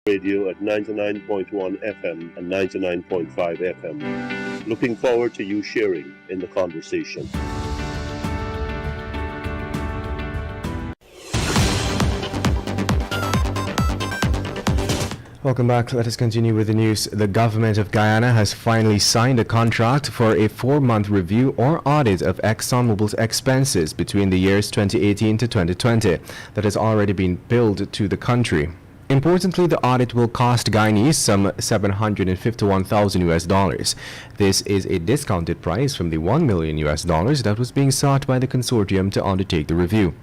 Radio at 99.1 FM and 99.5 FM. Looking forward to you sharing in the conversation. Welcome back. Let us continue with the news. The government of Guyana has finally signed a contract for a 4-month review or audit of ExxonMobil's expenses between the years 2018 to 2020 that has already been billed to the country. Importantly, the audit will cost Guyanese some $751,000. This is a discounted price from the $1 million that was being sought by the consortium to undertake the review.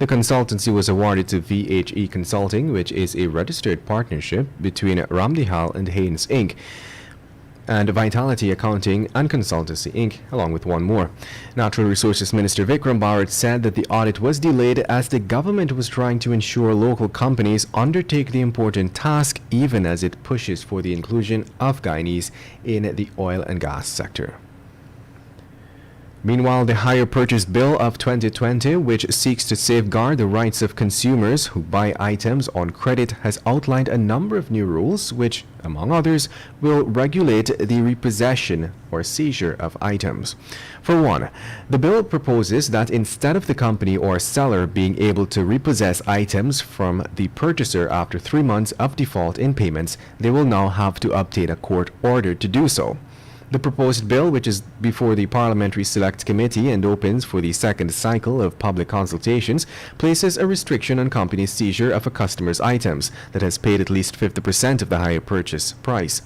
The consultancy was awarded to VHE Consulting, which is a registered partnership between Ramdihal and Haynes Inc. and Vitality Accounting and Consultancy Inc., along with one more. Natural Resources Minister Vikram Bharat said that the audit was delayed as the government was trying to ensure local companies undertake the important task, even as it pushes for the inclusion of Guyanese in the oil and gas sector. Meanwhile, the Hire Purchase Bill of 2020, which seeks to safeguard the rights of consumers who buy items on credit, has outlined a number of new rules which, among others, will regulate the repossession or seizure of items. For one, the bill proposes that instead of the company or seller being able to repossess items from the purchaser after 3 months of default in payments, they will now have to obtain a court order to do so. The proposed bill, which is before the Parliamentary Select Committee and opens for the second cycle of public consultations, places a restriction on companies' seizure of a customer's items that has paid at least 50% of the hire purchase price.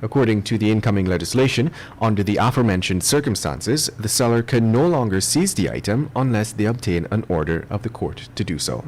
According to the incoming legislation, under the aforementioned circumstances, the seller can no longer seize the item unless they obtain an order of the court to do so.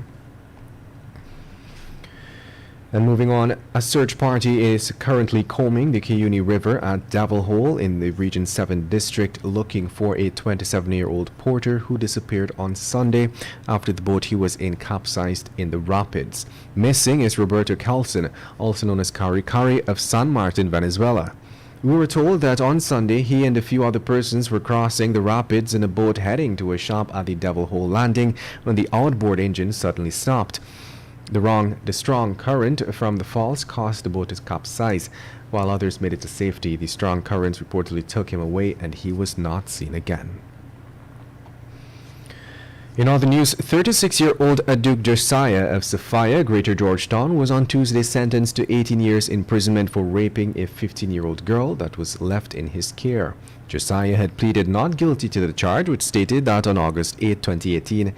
And moving on, a search party is currently combing the Kaieteur River at Devil Hole in the Region 7 district looking for a 27-year-old porter who disappeared on Sunday after the boat he was in capsized in the rapids. Missing is Roberto Kelson, also known as Kari Kari, of San Martin, Venezuela. We were told that on Sunday he and a few other persons were crossing the rapids in a boat heading to a shop at the Devil Hole landing when the outboard engine suddenly stopped. The strong current from the falls caused the boat to capsize. While others made it to safety, the strong currents reportedly took him away and he was not seen again. In other news, 36-year-old Aduk Josiah of Sophia, Greater Georgetown, was on Tuesday sentenced to 18 years imprisonment for raping a 15-year-old girl that was left in his care. Josiah had pleaded not guilty to the charge, which stated that on August 8, 2018,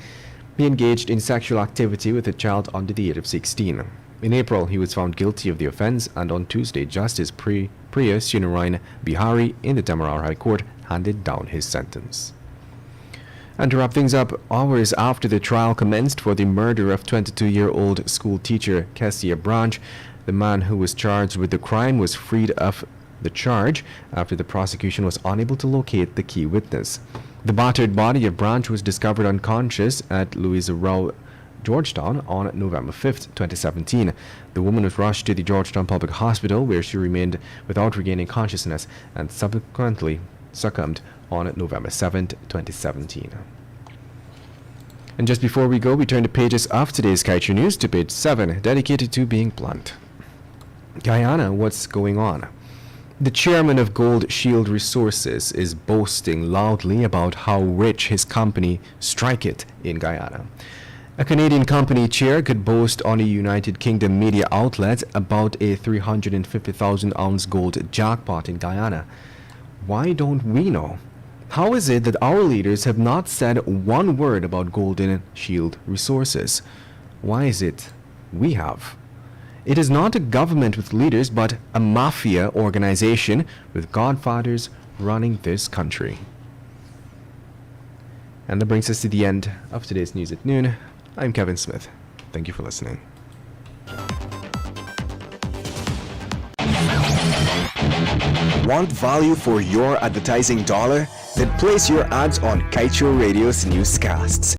he engaged in sexual activity with a child under the age of 16. In April, he was found guilty of the offense, and on Tuesday, Justice Priya Sunarayan Bihari in the Tamarar High Court handed down his sentence. And to wrap things up, hours after the trial commenced for the murder of 22-year-old school teacher Kaieteur Branch, the man who was charged with the crime was freed of the charge after the prosecution was unable to locate the key witness. The battered body of Branch was discovered unconscious at Louisa Rowe, Georgetown on November 5, 2017. The woman was rushed to the Georgetown Public Hospital where she remained without regaining consciousness and subsequently succumbed on November 7, 2017. And just before we go, we turn the pages of today's Kaieteur News to page 7, dedicated to being blunt. Guyana, what's going on? The chairman of Gold Shield Resources is boasting loudly about how rich his company Strike It in Guyana. A Canadian company chair could boast on a United Kingdom media outlet about a 350,000-ounce gold jackpot in Guyana. Why don't we know? How is it that our leaders have not said one word about Golden Shield Resources? Why is it we have? It is not a government with leaders, but a mafia organization with godfathers running this country. And that brings us to the end of today's News at Noon. I'm Kevin Smith. Thank you for listening. Want value for your advertising dollar? Then place your ads on Kaieteur Radio's newscasts.